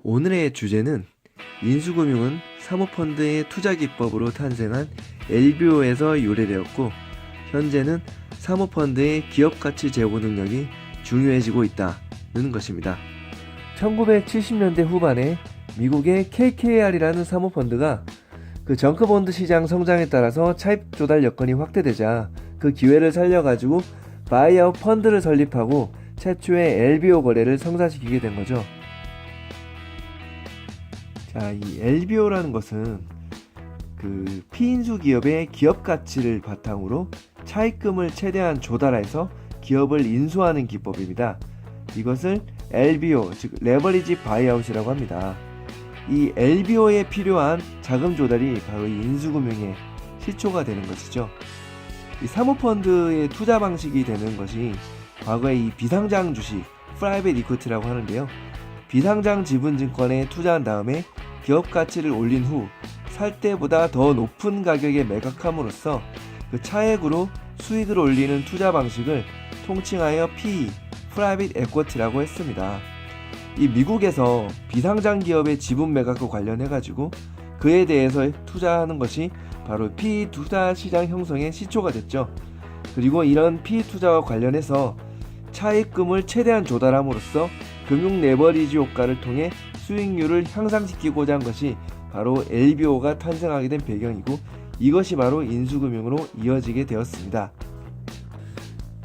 오늘의 주제는 인수금융은 사모펀드의 투자 기법으로 탄생한 LBO에서 유래되었고 현재는 사모펀드의 기업가치 제고 능력이 중요해지고 있다는 것입니다. 1970년대 후반에 미국의 KKR이라는 사모펀드가 그 정크본드 시장 성장에 따라서 차입 조달 여건이 확대되자 그 기회를 살려가지고 바이아웃 펀드를 설립하고 최초의 LBO 거래를 성사시키게 된 거죠. 자, 이 LBO라는 것은 그 피인수 기업의 기업 가치를 바탕으로 차입금을 최대한 조달해서 기업을 인수하는 기법입니다. 이것을 LBO, 즉 레버리지 바이아웃이라고 합니다. 이 LBO에 필요한 자금 조달이 바로 이 인수금융의 시초가 되는 것이죠. 이 사모펀드의 투자 방식이 되는 것이 과거의 이 비상장 주식, 프라이빗 이퀴티라고 하는데요. 비상장 지분증권에 투자한 다음에 기업 가치를 올린 후 살 때보다 더 높은 가격에 매각함으로써 그 차액으로 수익을 올리는 투자 방식을 통칭하여 PE, 프라이빗 에쿼티라고 했습니다. 이 미국에서 비상장 기업의 지분 매각과 관련해가지고 그에 대해서 투자하는 것이 바로 PE 투자 시장 형성의 시초가 됐죠. 그리고 이런 PE 투자와 관련해서 차입금을 최대한 조달함으로써 금융 레버리지 효과를 통해 수익률을 향상시키고자 한 것이 바로 LBO가 탄생하게 된 배경이고 이것이 바로 인수금융으로 이어지게 되었습니다.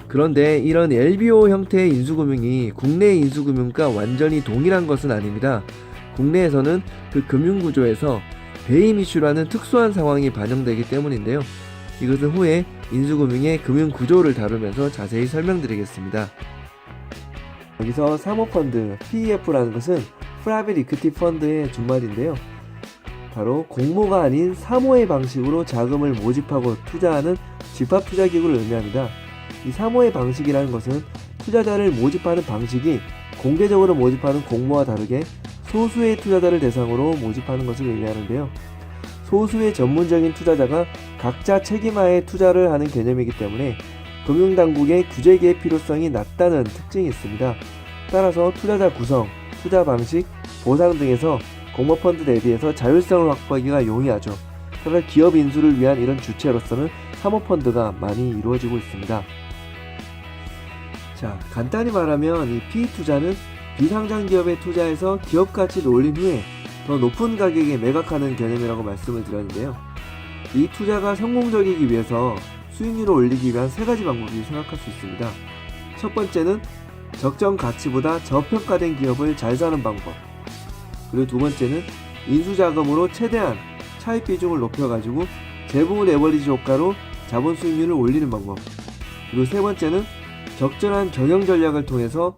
그런데 이런 LBO 형태의 인수금융이 국내 인수금융과 완전히 동일한 것은 아닙니다. 국내에서는 그 금융구조에서 배임 이슈라는 특수한 상황이 반영되기 때문인데요. 이것은 후에 인수금융의 금융구조를 다루면서 자세히 설명드리겠습니다. 여기서 사모펀드, PEF라는 것은 프라이빗 이퀴티 펀드의 준말인데요. 바로 공모가 아닌 사모의 방식으로 자금을 모집하고 투자하는 집합투자기구를 의미합니다. 이 사모의 방식이라는 것은 투자자를 모집하는 방식이 공개적으로 모집하는 공모와 다르게 소수의 투자자를 대상으로 모집하는 것을 의미하는데요. 소수의 전문적인 투자자가 각자 책임하에 투자를 하는 개념이기 때문에 금융당국의 규제기의 필요성이 낮다는 특징이 있습니다. 따라서 투자자 구성, 투자 방식, 보상 등에서 공모펀드 대비해서 자율성을 확보하기가 용이하죠. 따라 기업 인수를 위한 이런 주체로서는 사모펀드가 많이 이루어지고 있습니다. 자, 간단히 말하면 이 PE 투자는 비상장 기업에 투자해서 기업 가치를 올린 후에 더 높은 가격에 매각하는 개념이라고 말씀을 드렸는데요. 이 투자가 성공적이기 위해서 수익률을 올리기 위한 세 가지 방법이 생각할 수 있습니다. 첫 번째는 적정 가치보다 저평가된 기업을 잘 사는 방법. 그리고 두 번째는 인수자금으로 최대한 차입 비중을 높여가지고 재무 레버리지 효과로 자본 수익률을 올리는 방법. 그리고 세 번째는 적절한 경영 전략을 통해서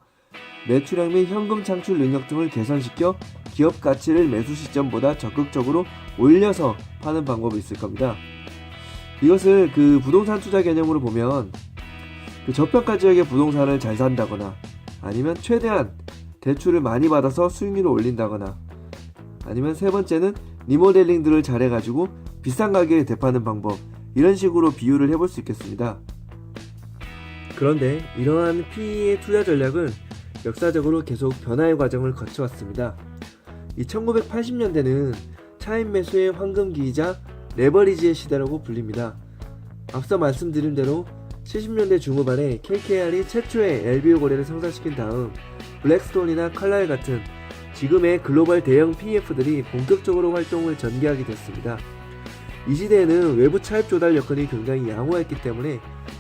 매출액 및 현금 창출 능력 등을 개선시켜 기업 가치를 매수 시점보다 적극적으로 올려서 파는 방법이 있을 겁니다. 이것을 그 부동산 투자 개념으로 보면 그 저평가 지역의 부동산을 잘 산다거나 아니면 최대한 대출을 많이 받아서 수익률을 올린다거나 아니면 세 번째는 리모델링들을 잘해가지고 비싼 가격에 되파는 방법, 이런 식으로 비유를 해볼 수 있겠습니다. 그런데 이러한 PE의 투자 전략은 역사적으로 계속 변화의 과정을 거쳐왔습니다. 이 1980년대는 차입 매수의 황금기이자 레버리지의 시대라고 불립니다. 앞서 말씀드린 대로 70년대 중후반에 KKR이 최초의 LBO 거래를 성사시킨 다음 블랙스톤이나 칼라일 같은 지금의 글로벌 대형 PEF들이 본격적으로 활동을 전개하게 됐습니다. 이 시대에는 외부 차입 조달 여건이 굉장히 양호했기 때문에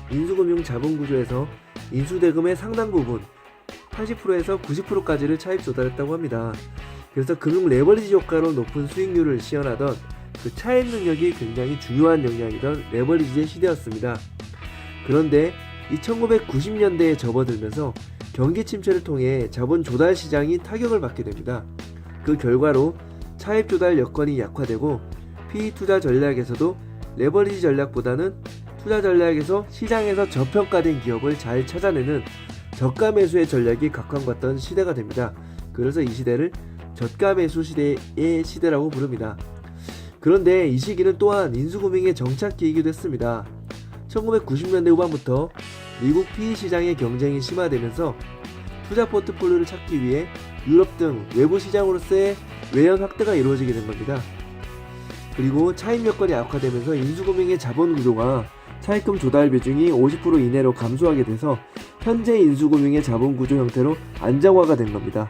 인수금융 자본구조에서 인수대금의 상당 부분 80%에서 90%까지를 차입 조달했다고 합니다. 그래서 금융 레버리지 효과로 높은 수익률을 시현하던 그 차입 능력이 굉장히 중요한 역량이던 레버리지의 시대였습니다. 그런데 이 1990년대에 접어들면서 경기 침체를 통해 자본 조달 시장이 타격을 받게 됩니다. 그 결과로 차입 조달 여건이 약화되고 PE 투자 전략에서도 레버리지 전략보다는 투자 전략에서 시장에서 저평가된 기업을 잘 찾아내는 저가 매수의 전략이 각광받던 시대가 됩니다. 그래서 이 시대를 저가 매수 시대의 시대라고 부릅니다. 그런데 이 시기는 또한 인수금융의 정착기이기도 했습니다. 1990년대 후반부터 미국 PE 시장의 경쟁이 심화되면서 투자 포트폴리오를 찾기 위해 유럽 등 외부 시장으로서의 외연 확대가 이루어지게 된 겁니다. 그리고 차입 여건이 악화되면서 인수금융의 자본 구조가 차입금 조달 비중이 50% 이내로 감소하게 돼서 현재 인수금융의 자본 구조 형태로 안정화가 된 겁니다.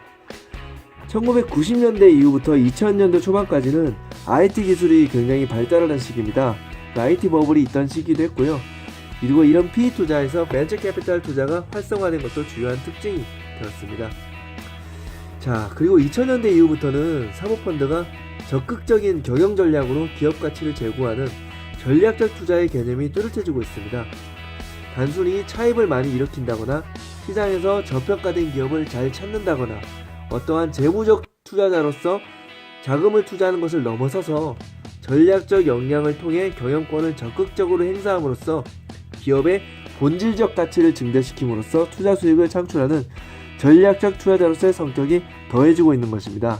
1990년대 이후부터 2000년도 초반까지는 IT 기술이 굉장히 발달하는 시기입니다. IT 버블이 있던 시기도 했고요. 그리고 이런 PE 투자에서 벤처 캐피탈 투자가 활성화된 것도 주요한 특징이 되었습니다. 자, 그리고 2000년대 이후부터는 사모펀드가 적극적인 경영 전략으로 기업 가치를 제고하는 전략적 투자의 개념이 뚜렷해지고 있습니다. 단순히 차입을 많이 일으킨다거나 시장에서 저평가된 기업을 잘 찾는다거나 어떠한 재무적 투자자로서 자금을 투자하는 것을 넘어서서 전략적 역량을 통해 경영권을 적극적으로 행사함으로써 기업의 본질적 가치를 증대시킴으로써 투자 수익을 창출하는 전략적 투자자로서의 성격이 더해지고 있는 것입니다.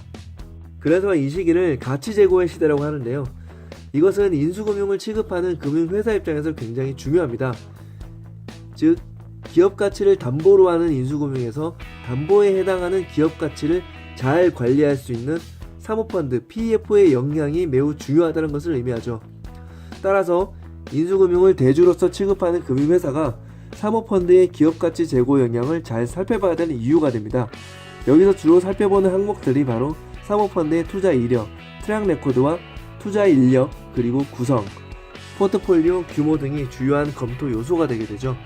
그래서 이 시기를 가치 제고의 시대라고 하는데요. 이것은 인수금융을 취급하는 금융회사 입장에서 굉장히 중요합니다. 즉, 기업 가치를 담보로 하는 인수금융에서 담보에 해당하는 기업 가치를 잘 관리할 수 있는 사모펀드 PEF의 역량이 매우 중요하다는 것을 의미하죠. 따라서 인수금융을 대주로서 취급하는 금융회사가 사모펀드의 기업가치 제고 역량을 잘 살펴봐야 되는 이유가 됩니다. 여기서 주로 살펴보는 항목들이 바로 사모펀드의 투자 이력, 트랙 레코드와 투자 인력, 그리고 구성, 포트폴리오 규모 등이 주요한 검토 요소가 되게 되죠.